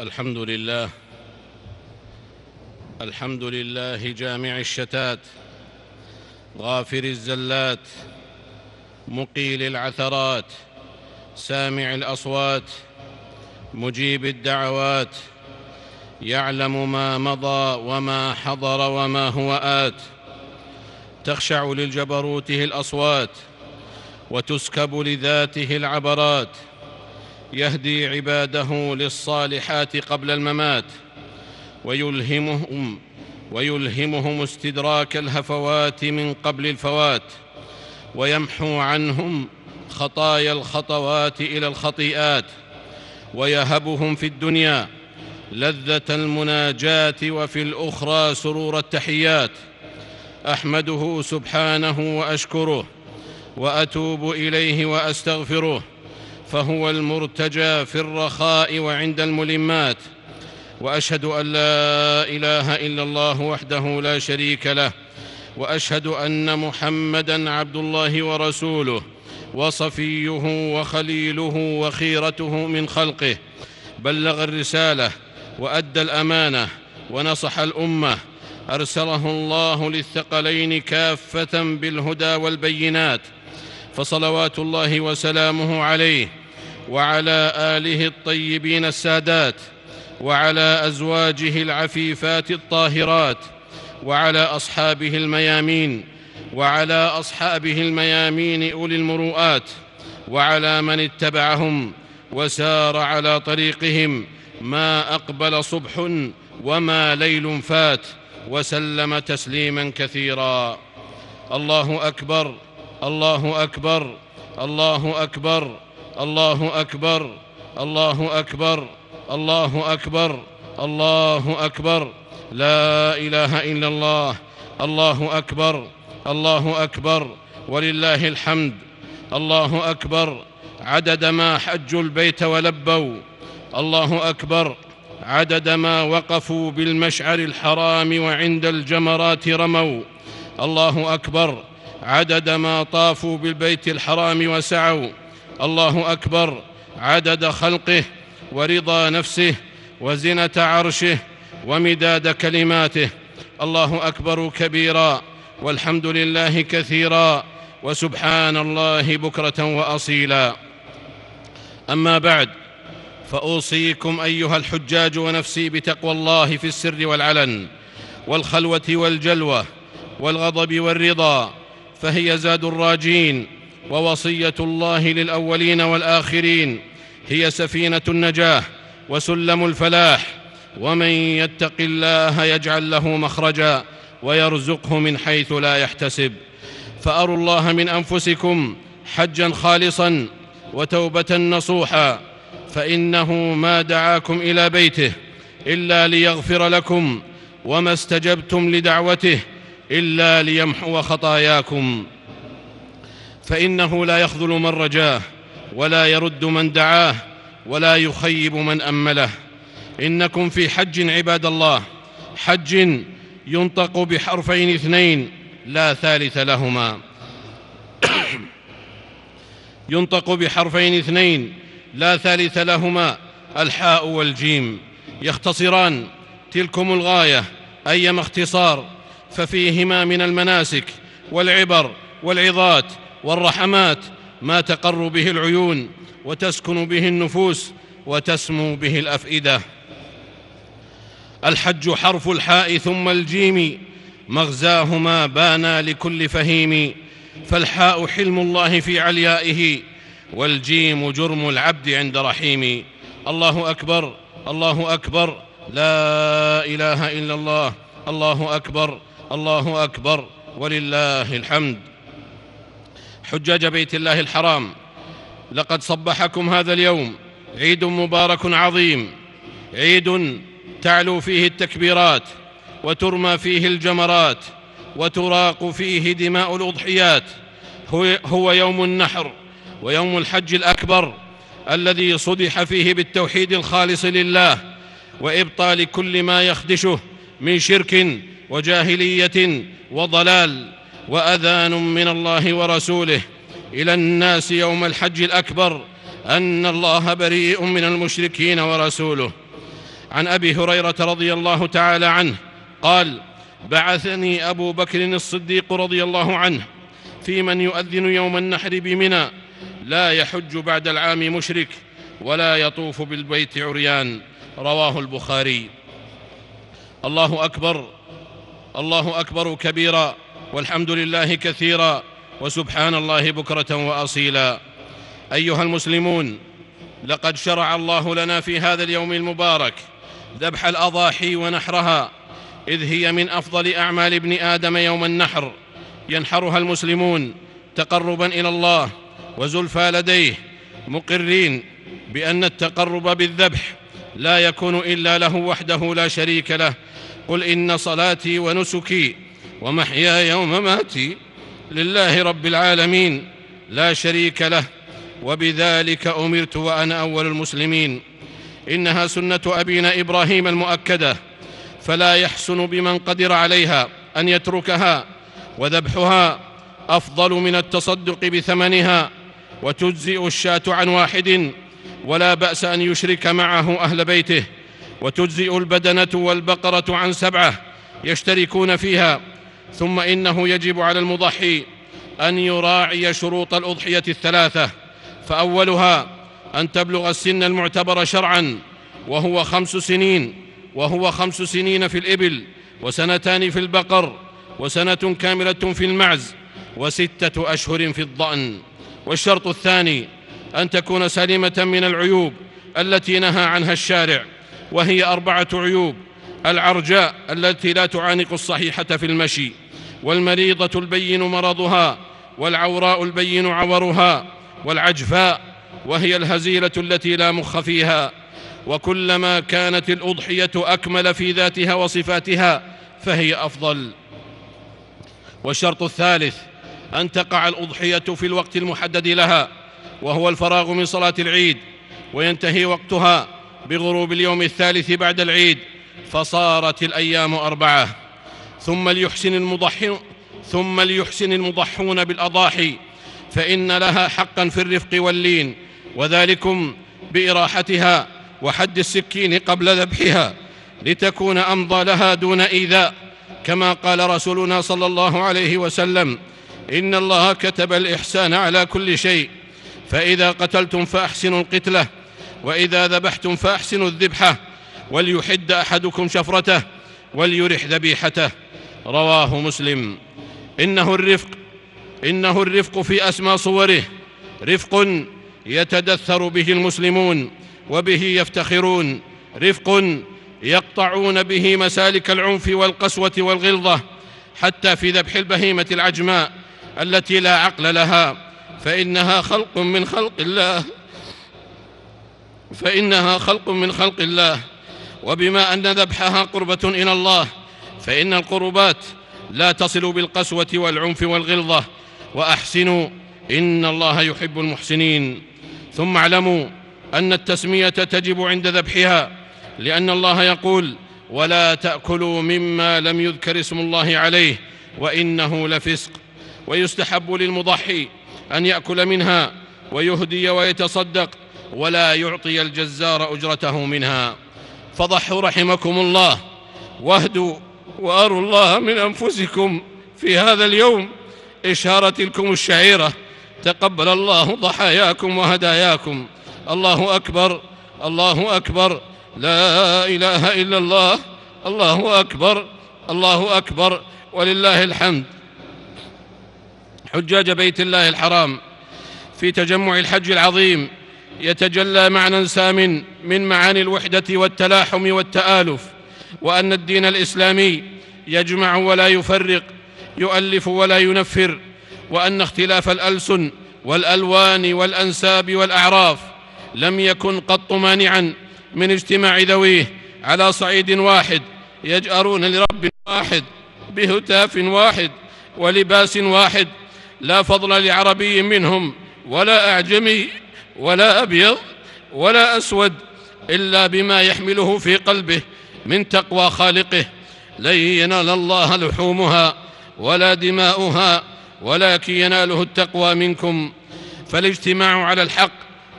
الحمد لله. الحمد لله جامع الشتات، غافر الزلات، مقيل العثرات، سامع الأصوات، مجيب الدعوات، يعلم ما مضى وما حضر وما هو آت. تخشع للجبروته الأصوات، وتسكب لذاته العبرات. يهدي عباده للصالحات قبل الممات، ويلهمهم استدراك الهفوات من قبل الفوات، ويمحو عنهم خطايا الخطوات إلى الخطيئات، ويهبهم في الدنيا لذة المناجاة وفي الأخرى سرور التحيات. أحمده سبحانه وأشكره، وأتوب إليه وأستغفره، فهو المرتجى في الرخاء وعند الملمات. وأشهد أن لا إله إلا الله وحده لا شريك له، وأشهد أن محمدًا عبد الله ورسوله، وصفيه وخليله وخيرته من خلقه. بلغ الرسالة وأدى الأمانة ونصح الأمة، أرسله الله للثقلين كافة بالهدى والبينات، فصلوات الله وسلامه عليه وعلى آله الطيبين السادات، وعلى أزواجه العفيفات الطاهرات، وعلى أصحابه الميامين أولي المروءات، وعلى من اتبعهم وسار على طريقهم ما أقبل صبح وما ليل فات، وسلم تسليما كثيرا. الله أكبر، الله أكبر، الله أكبر، الله أكبر، الله أكبر، الله أكبر، الله أكبر. لا إله إلا الله. الله أكبر، الله أكبر، ولله الحمد. الله أكبر عدد ما حجوا البيت ولبوا. الله أكبر عدد ما وقفوا بالمشعر الحرام وعند الجمرات رموا. الله أكبر عدد ما طافوا بالبيت الحرام وسعوا. الله أكبر عدد خلقه ورضا نفسه وزنة عرشه ومداد كلماته. الله أكبر كبيرا، والحمد لله كثيرا، وسبحان الله بكرة وأصيلا. أما بعد، فأوصيكم أيها الحجاج ونفسي بتقوى الله في السر والعلن، والخلوة والجلوة، والغضب والرضا، فهي زاد الراجين ووصية الله للأولين والآخرين. هي سفينة النجاة وسلم الفلاح، ومن يتق الله يجعل له مخرجا ويرزقه من حيث لا يحتسب. فأروا الله من أنفسكم حجا خالصا وتوبة نصوحا، فإنه ما دعاكم إلى بيته إلا ليغفر لكم، وما استجبتم لدعوته إلا ليمحو خطاياكم. فإنه لا يخذل من رجاه، ولا يرد من دعاه، ولا يخيب من أمله. إنكم في حج عباد الله، حج ينطق بحرفين اثنين لا ثالث لهما. ينطق بحرفين اثنين لا ثالث لهما، الحاء والجيم، يختصران تلكم الغاية أيما اختصار، ففيهما من المناسك والعبر والعظات والرحمات ما تقر به العيون وتسكن به النفوس وتسمو به الأفئدة. الحج حرف الحاء ثم الجيم، مغزاهما بانا لكل فهيم. فالحاء حلم الله في عليائه، والجيم جرم العبد عند رحيم. الله أكبر، الله أكبر، لا إله إلا الله. الله أكبر، الله أكبر، ولله الحمد. حجاج بيت الله الحرام، لقد صبحكم هذا اليوم عيد مبارك عظيم، عيد تعلو فيه التكبيرات، وترمى فيه الجمرات، وتراق فيه دماء الأضحيات. هو يوم النحر ويوم الحج الأكبر، الذي صدح فيه بالتوحيد الخالص لله، وإبطال كل ما يخدشه من شرك وجاهلية وضلال. وأذان من الله ورسوله إلى الناس يوم الحج الأكبر أن الله بريء من المشركين ورسوله. عن أبي هريرة رضي الله تعالى عنه قال: بعثني أبو بكر الصديق رضي الله عنه في من يؤذن يوم النحر بمنى: لا يحج بعد العام مشرك ولا يطوف بالبيت عريان. رواه البخاري. الله أكبر، الله أكبر كبيرا، والحمد لله كثيرا، وسبحان الله بكرة وأصيلا. أيها المسلمون، لقد شرع الله لنا في هذا اليوم المبارك ذبح الأضاحي ونحرها، إذ هي من أفضل أعمال ابن آدم يوم النحر، ينحرها المسلمون تقربا إلى الله وزلفى لديه، مقرين بأن التقرب بالذبح لا يكون إلا له وحده لا شريك له. قل إن صلاتي ونسكي ومحياي ومماتي لله رب العالمين لا شريك له، وبذلك أمرت وأنا أول المسلمين. إنها سنة أبينا إبراهيم المؤكدة، فلا يحسن بمن قدر عليها أن يتركها، وذبحها أفضل من التصدق بثمنها، وتجزئ الشاة عن واحد ولا بأس أن يشرك معه أهل بيته، وتجزئ البدنة والبقرة عن 7 يشتركون فيها. ثم إنه يجب على المضحي أن يراعي شروط الأضحية 3، فأولها أن تبلغ السن المعتبر شرعا، وهو 5 سنين، وهو 5 سنين في الإبل، و2 في البقر، و1 كاملة في المعز، و6 أشهر في الضأن. والشرط الثاني أن تكون سليمة من العيوب التي نهى عنها الشارع، وهي 4 عيوب: العرجاء التي لا تعانق الصحيحة في المشي، والمريضة البين مرضها، والعوراء البين عورها، والعجفاء وهي الهزيلة التي لا مخ فيها. وكلما كانت الأضحية أكمل في ذاتها وصفاتها فهي أفضل. والشرط الثالث أن تقع الأضحية في الوقت المحدد لها، وهو الفراغ من صلاة العيد، وينتهي وقتها بغروب اليوم الثالث بعد العيد، فصارت الأيام 4. ثم ليحسن المضحون بالأضاحي، فإن لها حقا في الرفق واللين، وذلكم بإراحتها وحد السكين قبل ذبحها، لتكون أمضى لها دون إيذاء، كما قال رسولنا صلى الله عليه وسلم: إن الله كتب الإحسان على كل شيء، فإذا قتلتم فأحسنوا القتلة، وإذا ذبحتم فأحسنوا الذبحة، وليحد أحدكم شفرته وليرح ذبيحته. رواه مسلم. إنه الرفق في أسمى صوره، رفق يتدثر به المسلمون وبه يفتخرون، رفق يقطعون به مسالك العنف والقسوة والغلظة، حتى في ذبح البهيمة العجماء التي لا عقل لها، فإنها خلق من خلق الله. وبما أن ذبحها قربة إلى الله، فإن القربات لا تصل بالقسوة والعنف والغلظة. وأحسنوا إن الله يحب المحسنين. ثم اعلموا أن التسمية تجب عند ذبحها، لأن الله يقول: ولا تأكلوا مما لم يذكر اسم الله عليه وإنه لفسق. ويستحب للمضحي أن يأكل منها ويهدي ويتصدق، ولا يعطي الجزار أجرته منها. فضحوا رحمكم الله، واهدوا وأروا الله من أنفسكم في هذا اليوم إشارة تلكم الشعيرة. تقبل الله ضحاياكم وهداياكم. الله أكبر، الله أكبر، لا إله إلا الله، الله أكبر، الله أكبر، ولله الحمد. حجاج بيت الله الحرام في تجمع الحج العظيم يتجلى معنى سام من معاني الوحدة والتلاحم والتآلف، وأن الدين الإسلامي يجمع ولا يفرق، يؤلف ولا ينفر، وأن اختلاف الألسن والألوان والأنساب والأعراف لم يكن قط مانعا من اجتماع ذويه على صعيد واحد، يجأرون لرب واحد بهتاف واحد ولباس واحد، لا فضل لعربي منهم ولا أعجمي ولا أبيض ولا أسود، إلا بما يحمله في قلبه من تقوى خالقه. لن ينال الله لحومها ولا دماؤها، ولكن يناله التقوى منكم. فالاجتماع على الحق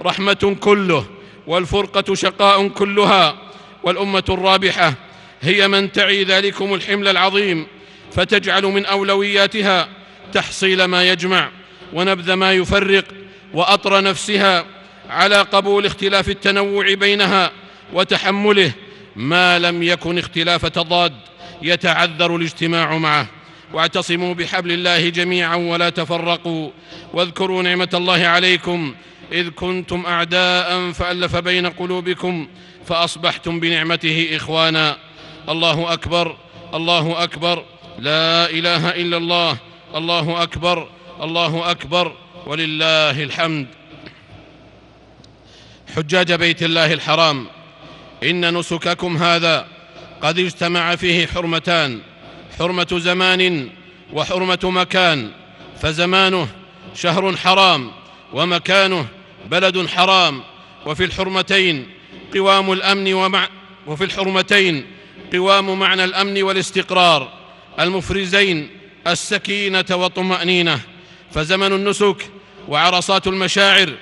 رحمة كله، والفرقة شقاء كلها، والأمة الرابحة هي من تعي ذلكم الحمل العظيم، فتجعل من أولوياتها تحصيل ما يجمع ونبذ ما يفرق، وأطر نفسها على قبول اختلاف التنوع بينها وتحمله ما لم يكن اختلاف تضاد يتعذر الاجتماع معه. واعتصموا بحبل الله جميعا ولا تفرقوا، واذكروا نعمة الله عليكم إذ كنتم أعداء فألف بين قلوبكم فأصبحتم بنعمته إخوانا. الله أكبر، الله أكبر، لا إله إلا الله، الله أكبر، الله أكبر، ولله الحمد. حجاج بيت الله الحرام، إن نسككم هذا قد اجتمع فيه حرمتان: حرمة زمان وحرمة مكان، فزمانه شهر حرام ومكانه بلد حرام، وفي الحرمتين قوام معنى الأمن والاستقرار المفرزين السكينة والطمأنينة. فزمن النسك وعرصات المشاعر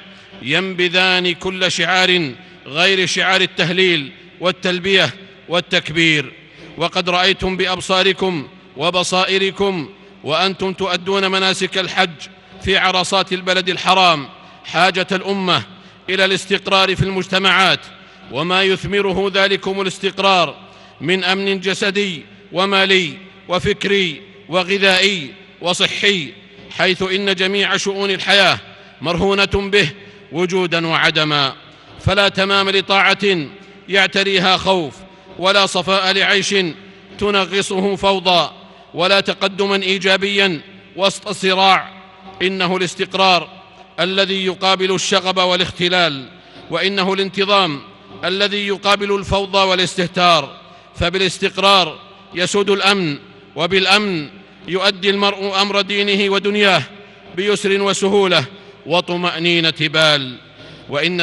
ينبذان كل شعار غير شعار التهليل والتلبية والتكبير. وقد رأيتم بأبصاركم وبصائركم وأنتم تؤدون مناسك الحج في عرصات البلد الحرام حاجة الأمة إلى الاستقرار في المجتمعات، وما يثمره ذلكم الاستقرار من أمن جسدي ومالي وفكري وغذائي وصحي، حيث إن جميع شؤون الحياة مرهونة به وجودا وعدما. فلا تمام لطاعة يعتريها خوف، ولا صفاء لعيش تنغصه فوضى، ولا تقدما إيجابيا وسط صراع. إنه الاستقرار الذي يقابل الشغب والاختلال، وإنه الانتظام الذي يقابل الفوضى والاستهتار. فبالاستقرار يسود الأمن، وبالأمن يؤدي المرء أمر دينه ودنياه بيسر وسهولة وطمأنينة بال. وإن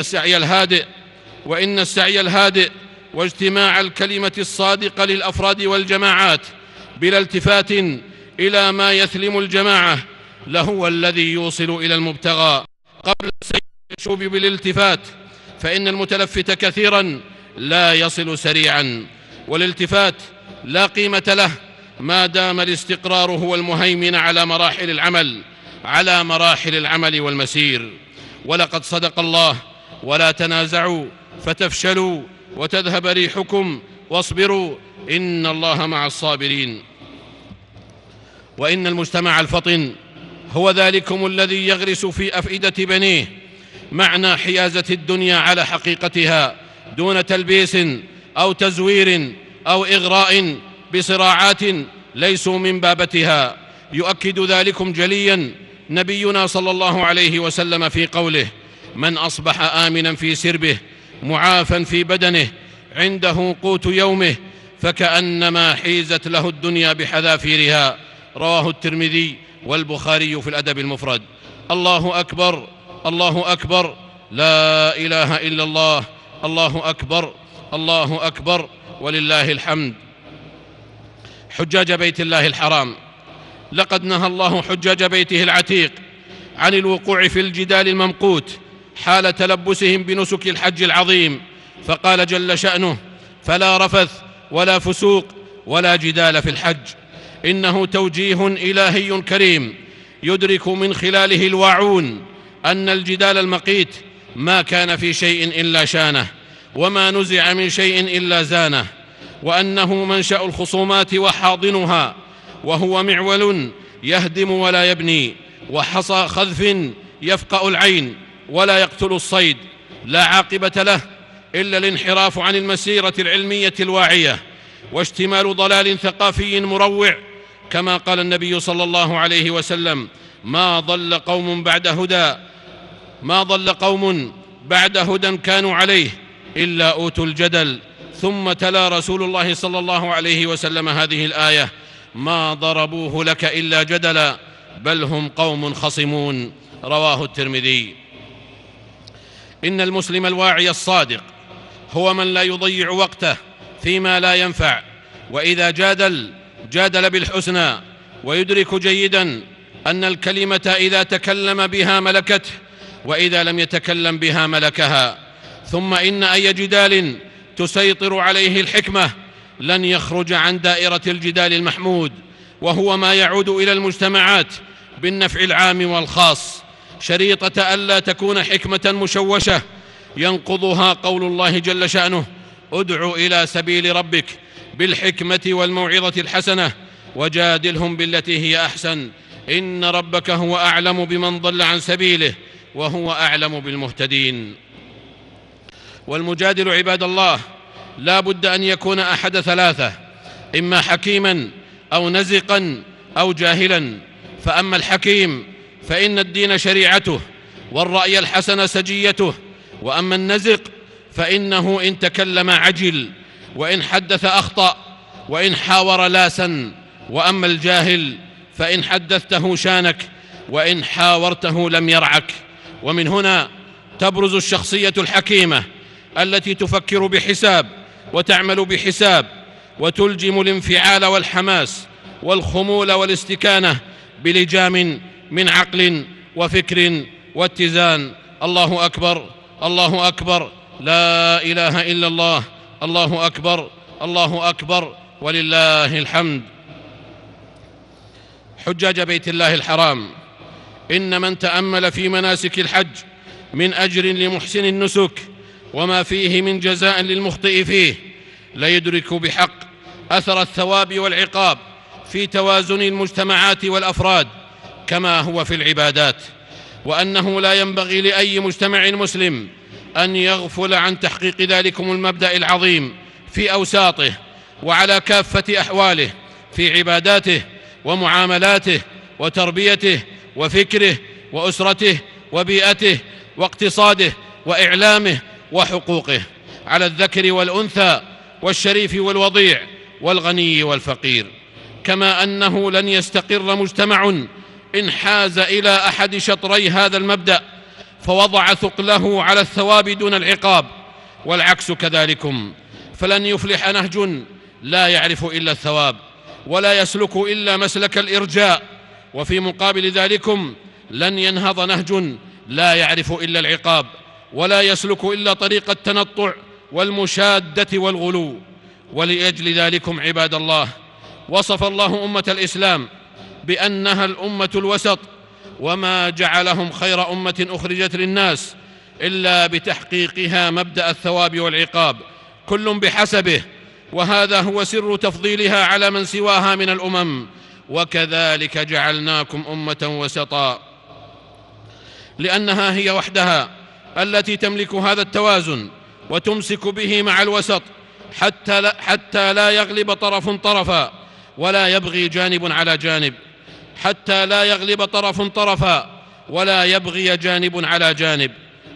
السعي الهادئ واجتماع الكلمة الصادقة للأفراد والجماعات بلا التفات إلى ما يثلم الجماعة لهو الذي يوصل إلى المبتغى قبل الشوب بالالتفات، فإن المتلفت كثيرا لا يصل سريعا، والالتفات لا قيمة له ما دام الاستقرار هو المهيمن على مراحل العمل والمسير. ولقد صدق الله: ولا تنازعوا فتفشلوا وتذهب ريحكم واصبروا إن الله مع الصابرين. وإن المجتمع الفطن هو ذلكم الذي يغرس في أفئدة بنيه معنى حيازة الدنيا على حقيقتها دون تلبيس أو تزوير أو إغراء بصراعات ليسوا من بابتها. يؤكد ذلكم جليا نبينا صلى الله عليه وسلم في قوله: من أصبح آمنا في سربه معافا في بدنه عنده قوت يومه فكأنما حيزت له الدنيا بحذافيرها. رواه الترمذي والبخاري في الأدب المفرد. الله أكبر، الله أكبر، لا إله إلا الله، الله أكبر، الله أكبر، ولله الحمد. حجاج بيت الله الحرام، لقد نهى الله حجاج بيته العتيق عن الوقوع في الجدال الممقوت حال تلبسهم بنسك الحج العظيم، فقال جل شأنه: فلا رفث ولا فسوق ولا جدال في الحج. إنه توجيه إلهي كريم يدرك من خلاله الواعون أن الجدال المقيت ما كان في شيء إلا شانه، وما نزع من شيء إلا زانه، وأنه منشأ الخصومات وحاضنها، وهو معول يهدم ولا يبني، وحصى خذف يفقأ العين ولا يقتل الصيد، لا عاقبة له إلا الانحراف عن المسيرة العلمية الواعية واشتمال ضلال ثقافي مروع. كما قال النبي صلى الله عليه وسلم: ما ضل قوم بعد هدى كانوا عليه إلا أوتوا الجدل. ثم تلا رسول الله صلى الله عليه وسلم هذه الآية: ما ضربوه لك إلا جدلا بل هم قوم خصمون. رواه الترمذي. إن المسلم الواعي الصادق هو من لا يضيع وقته فيما لا ينفع، وإذا جادل بالحسنى، ويدرك جيدا أن الكلمة إذا تكلم بها ملكته، وإذا لم يتكلم بها ملكها. ثم إن أي جدال تسيطر عليه الحكمة لن يخرج عن دائرة الجدال المحمود، وهو ما يعود إلى المجتمعات بالنفع العام والخاص، شريطة ألا تكون حكمة مشوشة ينقضها قول الله جل شأنه: ادع إلى سبيل ربك بالحكمة والموعظة الحسنة وجادلهم بالتي هي أحسن إن ربك هو أعلم بمن ضل عن سبيله وهو أعلم بالمهتدين. والمجادل عباد الله لا بد أن يكون أحد ثلاثة: إما حكيما أو نزقا أو جاهلا. فأما الحكيم فإن الدين شريعته والرأي الحسن سجيته، وأما النزق فإنه إن تكلم عجل، وإن حدث أخطأ، وإن حاور لاسا. وأما الجاهل فإن حدثته شانك، وإن حاورته لم يرعك. ومن هنا تبرز الشخصية الحكيمة التي تفكر بحساب وتعمل بحساب، وتلجم الانفعال والحماس والخمول والاستكانة بلجام من عقل وفكر واتزان. الله أكبر، الله أكبر، لا إله إلا الله، الله أكبر، الله أكبر، ولله الحمد. حجاج بيت الله الحرام، إن من تأمل في مناسك الحج من أجر لمحسن النسك وما فيه من جزاء للمخطئ فيه ليدرك بحق أثر الثواب والعقاب في توازن المجتمعات والأفراد كما هو في العبادات، وأنه لا ينبغي لأي مجتمع مسلم أن يغفل عن تحقيق ذلكم المبدأ العظيم في أوساطه وعلى كافة أحواله، في عباداته ومعاملاته وتربيته وفكره وأسرته وبيئته واقتصاده وإعلامه وحقوقه، على الذكر والأنثى والشريف والوضيع والغني والفقير. كما أنه لن يستقر مجتمع إن حاز إلى أحد شطري هذا المبدأ فوضع ثقله على الثواب دون العقاب، والعكس كذلكم. فلن يفلح نهج لا يعرف إلا الثواب ولا يسلك إلا مسلك الإرجاء، وفي مقابل ذلكم لن ينهض نهج لا يعرف إلا العقاب ولا يسلك إلا طريق التنطع والمشادة والغلو. ولأجل ذلكم عباد الله وصف الله أمة الإسلام بأنها الأمة الوسط، وما جعلهم خير أمة أخرجت للناس إلا بتحقيقها مبدأ الثواب والعقاب، كل بحسبه، وهذا هو سر تفضيلها على من سواها من الأمم. وكذلك جعلناكم أمة وسطا، لأنها هي وحدها التي تملك هذا التوازن وتمسك به مع الوسط حتى لا يغلب طرف طرفا ولا يبغي جانب على جانب، حتى لا يغلب طرف طرفا ولا يبغي جانب على جانب.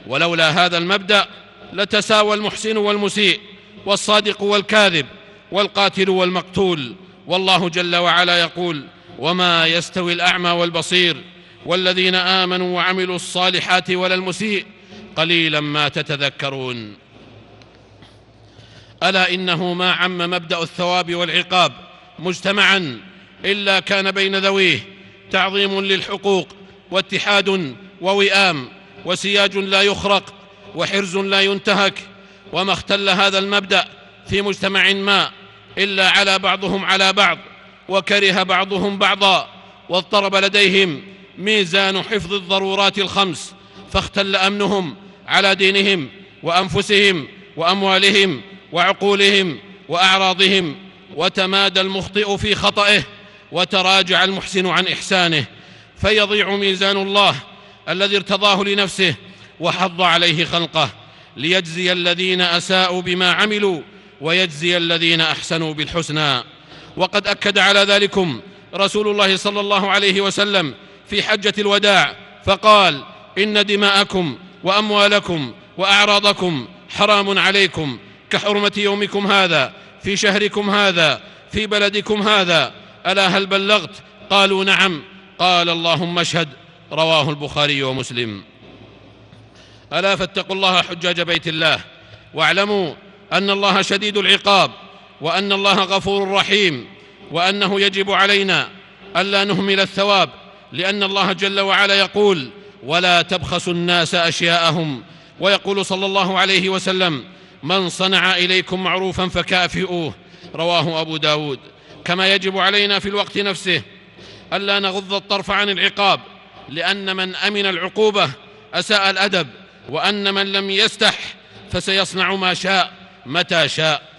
ولولا هذا المبدأ لتساوى المحسن والمسيء والصادق والكاذب والقاتل والمقتول. والله جل وعلا يقول: وما يستوي الأعمى والبصير والذين آمنوا وعملوا الصالحات ولا المسيء قليلا ما تتذكرون. ألا إنه ما عم مبدأ الثواب والعقاب مجتمعا إلا كان بين ذويه تعظيم للحقوق واتحاد ووئام وسياج لا يخرق وحرز لا ينتهك. وما اختل هذا المبدأ في مجتمع ما إلا على بعضهم على بعض، وكره بعضهم بعضا، واضطرب لديهم ميزان حفظ الضرورات الخمس، فاختل أمنهم على دينهم وأنفسهم وأموالهم وعقولهم وأعراضهم، وتمادى المخطئ في خطئه وتراجع المحسن عن إحسانه، فيضيع ميزان الله الذي ارتضاه لنفسه وحض عليه خلقه، ليجزي الذين أساءوا بما عملوا ويجزي الذين أحسنوا بالحسنى. وقد أكد على ذلكم رسول الله صلى الله عليه وسلم في حجة الوداع فقال: إن دماءكم وأموالكم وأعراضكم حرام عليكم كحرمة يومكم هذا في شهركم هذا في بلدكم هذا. ألا هل بلغت؟ قالوا: نعم. قال: اللهم اشهد. رواه البخاري ومسلم. ألا فاتقوا الله حجاج بيت الله، واعلموا أن الله شديد العقاب، وأن الله غفور رحيم، وأنه يجب علينا ألا نهمل الثواب، لأن الله جل وعلا يقول: ولا تبخسوا الناس أشياءهم. ويقول صلى الله عليه وسلم: من صنع إليكم معروفا فكافئوه، رواه أبو داود. كما يجب علينا في الوقت نفسه ألا نغض الطرف عن العقاب، لأن من أمن العقوبة أساء الأدب، وأن من لم يستح فسيصنع ما شاء متى شاء.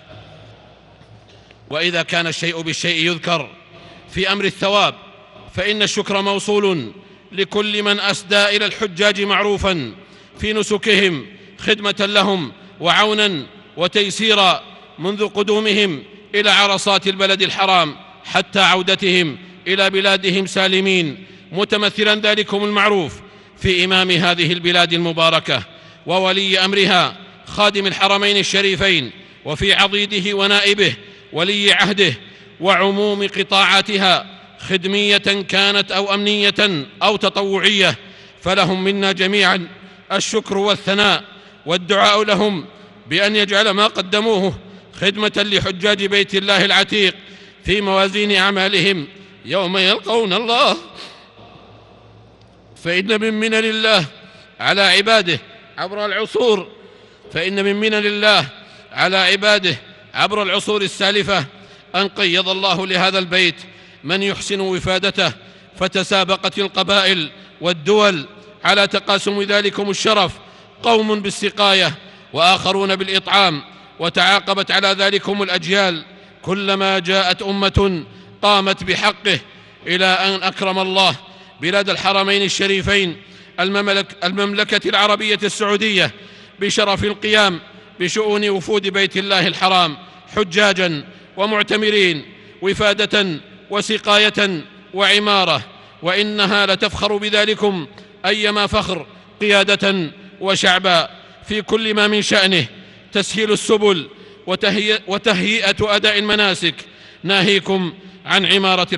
وإذا كان الشيء بالشيء يذكر في أمر الثواب، فإن الشكر موصول لكل من أسدى إلى الحجاج معروفا في نسكهم خدمة لهم وعونا وتيسيرا منذ قدومهم إلى عرصات البلد الحرام حتى عودتهم إلى بلادهم سالمين، متمثلا ذلكم المعروف في إمام هذه البلاد المباركة وولي أمرها خادم الحرمين الشريفين، وفي عضيده ونائبه ولي عهده، وعموم قطاعاتها خدمية كانت أو أمنية أو تطوعية. فلهم منا جميعا الشكر والثناء والدعاء لهم بأن يجعل ما قدموه خدمة لحجاج بيت الله العتيق في موازين أعمالهم يوم يلقون الله. فإن من منن الله على عباده عبر العصور السالفة أن قيض الله لهذا البيت من يحسن وفادته، فتسابقت القبائل والدول على تقاسم ذلكم الشرف، قوم بالسقاية وآخرون بالإطعام، وتعاقبت على ذلكم الأجيال، كلما جاءت أمة قامت بحقه، إلى أن أكرم الله بلاد الحرمين الشريفين المملكة العربية السعودية بشرف القيام بشؤون وفود بيت الله الحرام حجاجا ومعتمرين، وفادة وسقاية وعمارة، وإنها لتفخر بذلكم أيما فخر قيادة وشعبا في كل ما من شأنه تسهيل السبل وتهيئة أداء المناسك، ناهيكم عن عمارة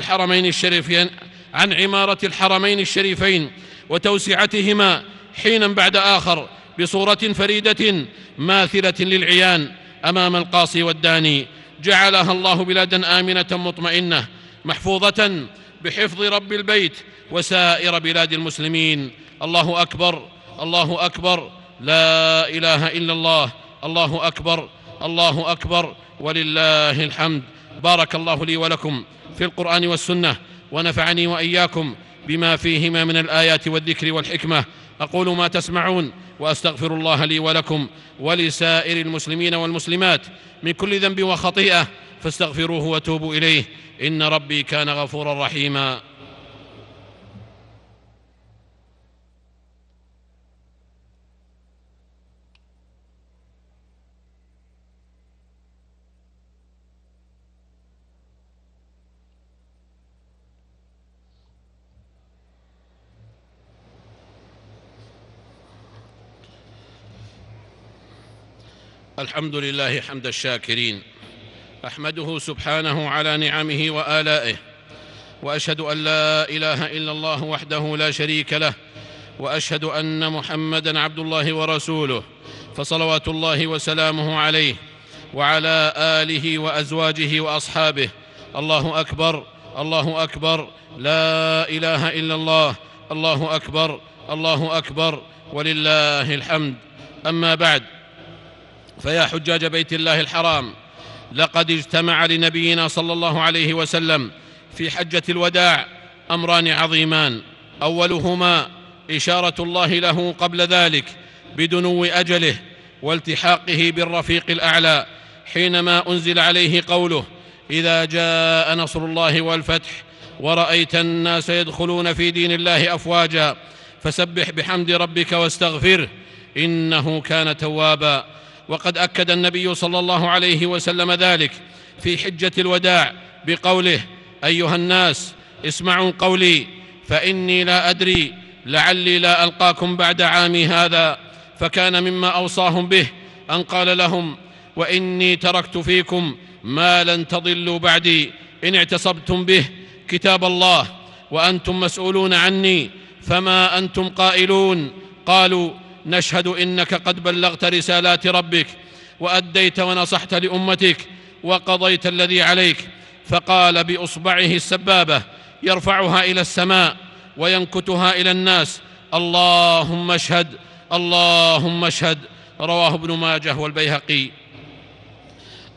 الحرمين الشريفين وتوسعتهما حينا بعد آخر بصورة فريدة ماثلة للعيان أمام القاصي والداني. جعلها الله بلادا آمنة مطمئنة محفوظة بحفظ رب البيت وسائر بلاد المسلمين. الله أكبر، الله أكبر، لا إله إلا الله، الله أكبر، الله أكبر، ولله الحمد. بارك الله لي ولكم في القرآن والسنة، ونفعني وإياكم بما فيهما من الآيات والذكر والحكمة. أقول ما تسمعون، وأستغفر الله لي ولكم ولسائر المسلمين والمسلمات من كل ذنب وخطيئة، فاستغفروه وتوبوا إليه، إن ربي كان غفورا رحيما. الحمد لله حمد الشاكرين، أحمده سبحانه على نعمه وآلائه، وأشهد أن لا إله إلا الله وحده لا شريك له، وأشهد أن محمدًا عبد الله ورسوله، فصلوات الله وسلامه عليه وعلى آله وأزواجه وأصحابه. الله أكبر، الله أكبر، لا إله إلا الله، الله أكبر، الله أكبر، ولله الحمد. أما بعد، فيا حجاج بيت الله الحرام، لقد اجتمع لنبينا صلى الله عليه وسلم في حجة الوداع أمران عظيمان، أولهما إشارة الله له قبل ذلك بدنو أجله والتحاقه بالرفيق الأعلى، حينما أنزل عليه قوله: إذا جاء نصر الله والفتح ورأيت الناس يدخلون في دين الله أفواجا فسبح بحمد ربك واستغفره إنه كان توابا. وقد أكد النبي صلى الله عليه وسلم ذلك في حجة الوداع بقوله: أيها الناس اسمعوا قولي فإني لا أدري لعلي لا ألقاكم بعد عامي هذا. فكان مما أوصاهم به أن قال لهم: وإني تركت فيكم ما لن تضلوا بعدي إن اعتصبتم به، كتاب الله، وأنتم مسؤولون عني، فما أنتم قائلون؟ قالوا: نشهد إنك قد بلغت رسالات ربك وأديت ونصحت لأمتك وقضيت الذي عليك. فقال بإصبعه السبابة يرفعها إلى السماء وينكتها إلى الناس: اللهم اشهد، اللهم اشهد، رواه ابن ماجه والبيهقي.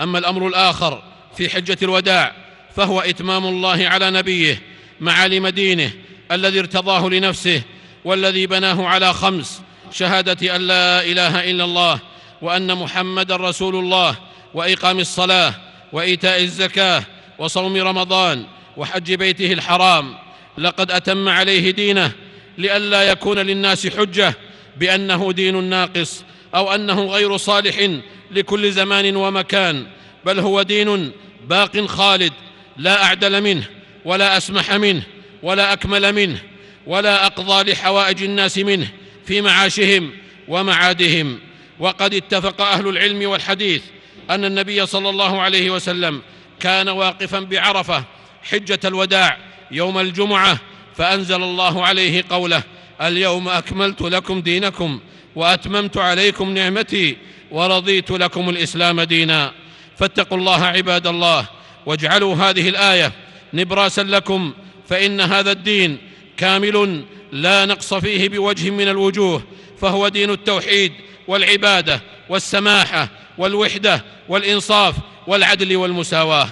أما الأمر الآخر في حجة الوداع فهو إتمام الله على نبيه معالم دينه الذي ارتضاه لنفسه والذي بناه على 5: شهادة أن لا إله إلا الله وأن محمد رسول الله، وإقام الصلاة، وإيتاء الزكاة، وصوم رمضان، وحج بيته الحرام. لقد أتم عليه دينه لئلا يكون للناس حجة بأنه دين ناقص أو أنه غير صالح لكل زمان ومكان، بل هو دين باق خالد لا أعدل منه ولا أسمح منه ولا أكمل منه ولا أقضى لحوائج الناس منه في معاشهم ومعادهم. وقد اتفق أهل العلم والحديث أن النبي صلى الله عليه وسلم كان واقفا بعرفة حجة الوداع يوم الجمعة، فأنزل الله عليه قوله: اليوم أكملت لكم دينكم وأتممت عليكم نعمتي ورضيت لكم الإسلام دينا. فاتقوا الله عباد الله، واجعلوا هذه الآية نبراسا لكم، فإن هذا الدين كامل لا نقص فيه بوجه من الوجوه، فهو دين التوحيد والعبادة والسماحة والوحدة والإنصاف والعدل والمساواة،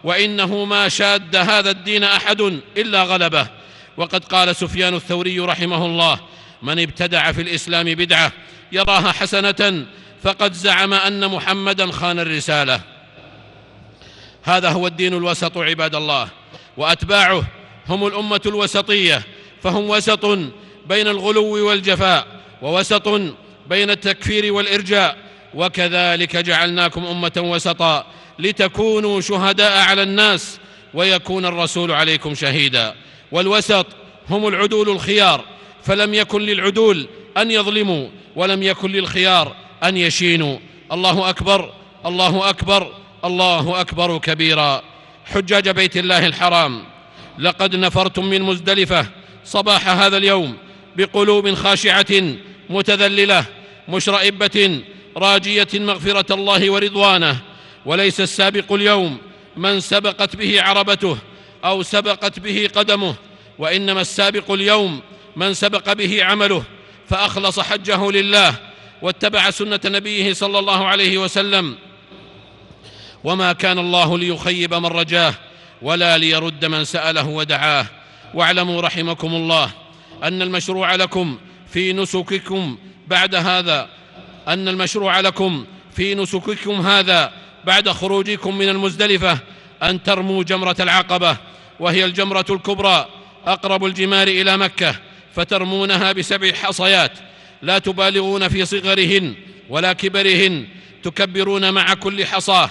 وإنه ما شاد هذا الدين أحد إلا غلبه. وقد قال سفيان الثوري رحمه الله: من ابتدع في الإسلام بدعة يراها حسنة فقد زعم أن محمدا خان الرسالة. هذا هو الدين الوسط عباد الله، وأتباعه هم الأمة الوسطية، فهم وسط بين الغلو والجفاء، ووسط بين التكفير والإرجاء. وكذلك جعلناكم أمة وسطا لتكونوا شهداء على الناس ويكون الرسول عليكم شهيدا. والوسط هم العدول الخيار، فلم يكن للعدول أن يظلموا ولم يكن للخيار أن يشينوا. الله أكبر، الله أكبر، الله أكبر كبيرا. حجاج بيت الله الحرام، لقد نفرتم من مزدلفة صباح هذا اليوم بقلوب خاشعة متذللة مشرئبة راجية مغفرة الله ورضوانه. وليس السابق اليوم من سبقت به عربته أو سبقت به قدمه، وإنما السابق اليوم من سبق به عمله فأخلص حجه لله واتبع سنة نبيه صلى الله عليه وسلم. وما كان الله ليخيب من رجاه ولا ليرد من سأله ودعاه. واعلموا رحمكم الله أن المشروع لكم في نسككم بعد هذا، أن المشروع لكم في نسككم هذا بعد خروجكم من المزدلفة أن ترموا جمرة العقبة، وهي الجمرة الكبرى أقرب الجمار إلى مكة، فترمونها ب7 حصيات، لا تبالغون في صغرهن ولا كبرهن، تكبرون مع كل حصاه،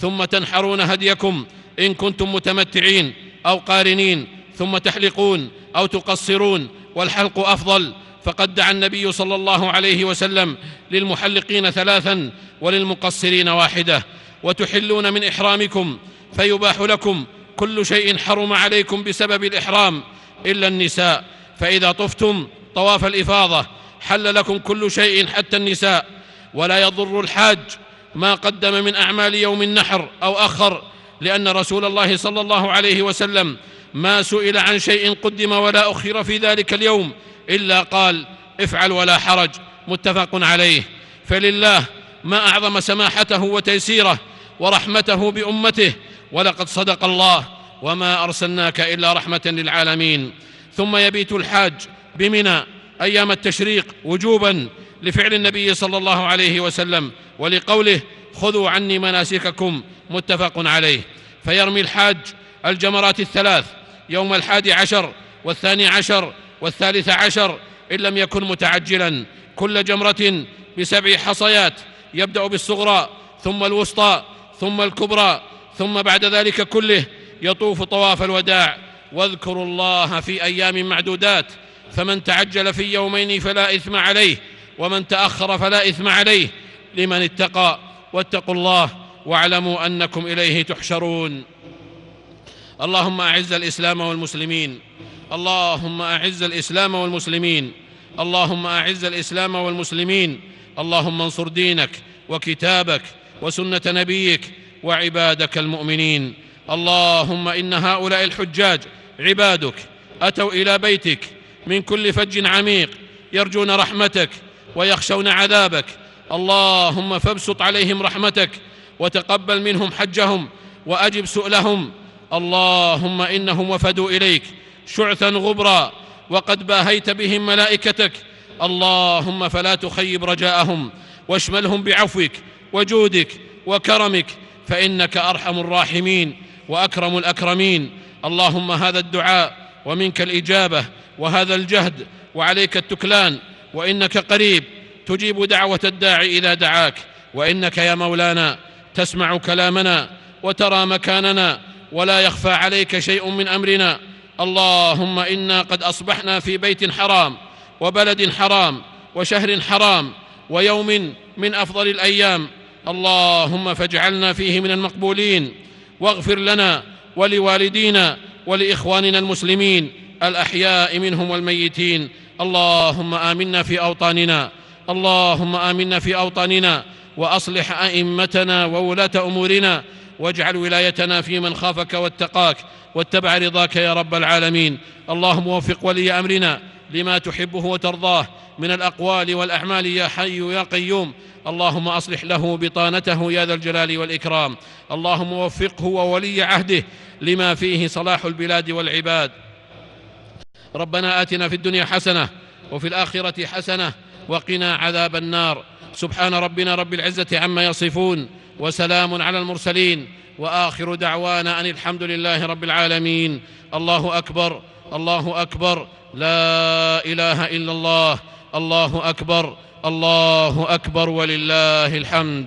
ثم تنحرون هديكم إن كنتم متمتعين أو قارنين، ثم تحلقون أو تقصرون، والحلق أفضل، فقد دعا النبي صلى الله عليه وسلم للمحلقين 3 وللمقصرين 1. وتحلون من إحرامكم، فيباح لكم كل شيء حرم عليكم بسبب الإحرام إلا النساء، فإذا طفتم طواف الإفاضة حل لكم كل شيء حتى النساء. ولا يضر الحاج ما قدم من أعمال يوم النحر أو أخر، لأن رسول الله صلى الله عليه وسلم ما سئل عن شيء قدم ولا أخر في ذلك اليوم إلا قال: افعل ولا حرج، متفق عليه. فلله ما أعظم سماحته وتيسيره ورحمته بأمته، ولقد صدق الله: وما أرسلناك إلا رحمة للعالمين. ثم يبيت الحاج بمنى أيام التشريق وجوبا لفعل النبي صلى الله عليه وسلم ولقوله: خذوا عني مناسككم، متفق عليه. فيرمي الحاج الجمرات 3 يوم 11 و12 و13 إن لم يكن متعجلا، كل جمرة ب7 حصيات، يبدأ بالصغرى ثم الوسطى ثم الكبرى، ثم بعد ذلك كله يطوف طواف الوداع. واذكروا الله في أيام معدودات، فمن تعجل في يومين فلا إثم عليه، ومن تأخر فلا إثم عليه، لمن اتقى. واتقوا الله واعلموا أنكم إليه تحشرون. اللهم أعز الإسلام والمسلمين، اللهم أعز الإسلام والمسلمين، اللهم أعز الإسلام والمسلمين، اللهم انصر دينك وكتابك وسنة نبيك وعبادك المؤمنين. اللهم إن هؤلاء الحجاج عبادك أتوا إلى بيتك من كل فج عميق، يرجون رحمتك ويخشون عذابك، اللهم فابسط عليهم رحمتك وتقبل منهم حجهم وأجب سؤلهم. اللهم إنهم وفدوا إليك شعثا غبرا وقد باهيت بهم ملائكتك، اللهم فلا تخيب رجاءهم واشملهم بعفوك وجودك وكرمك، فإنك أرحم الراحمين وأكرم الأكرمين. اللهم هذا الدعاء ومنك الإجابة وهذا الجهد وعليك التكلان، وإنك قريب تجيب دعوة الداعي إذا دعاك، وإنك يا مولانا تسمع كلامنا وترى مكاننا ولا يخفى عليك شيء من أمرنا. اللهم إنا قد أصبحنا في بيت حرام وبلد حرام وشهر حرام ويوم من أفضل الأيام، اللهم فاجعلنا فيه من المقبولين، واغفر لنا ولوالدينا ولإخواننا المسلمين الأحياء منهم والميتين. اللهم آمنا في أوطاننا، اللهم آمنا في أوطاننا، وأصلح أئمتنا وولاة أمورنا، واجعل ولايتنا في من خافك واتقاك واتبع رضاك يا رب العالمين. اللهم وفق ولي أمرنا لما تحبه وترضاه من الأقوال والأعمال يا حي يا قيوم. اللهم أصلح له بطانته يا ذا الجلال والإكرام. اللهم وفقه وولي عهده لما فيه صلاح البلاد والعباد. ربنا آتنا في الدنيا حسنة وفي الآخرة حسنة وقنا عذاب النار. سبحان ربنا رب العزة عما يصفون، وسلام على المرسلين، وآخر دعوانا أن الحمد لله رب العالمين. الله أكبر، الله أكبر، لا إله إلا الله، الله أكبر، الله أكبر، ولله الحمد.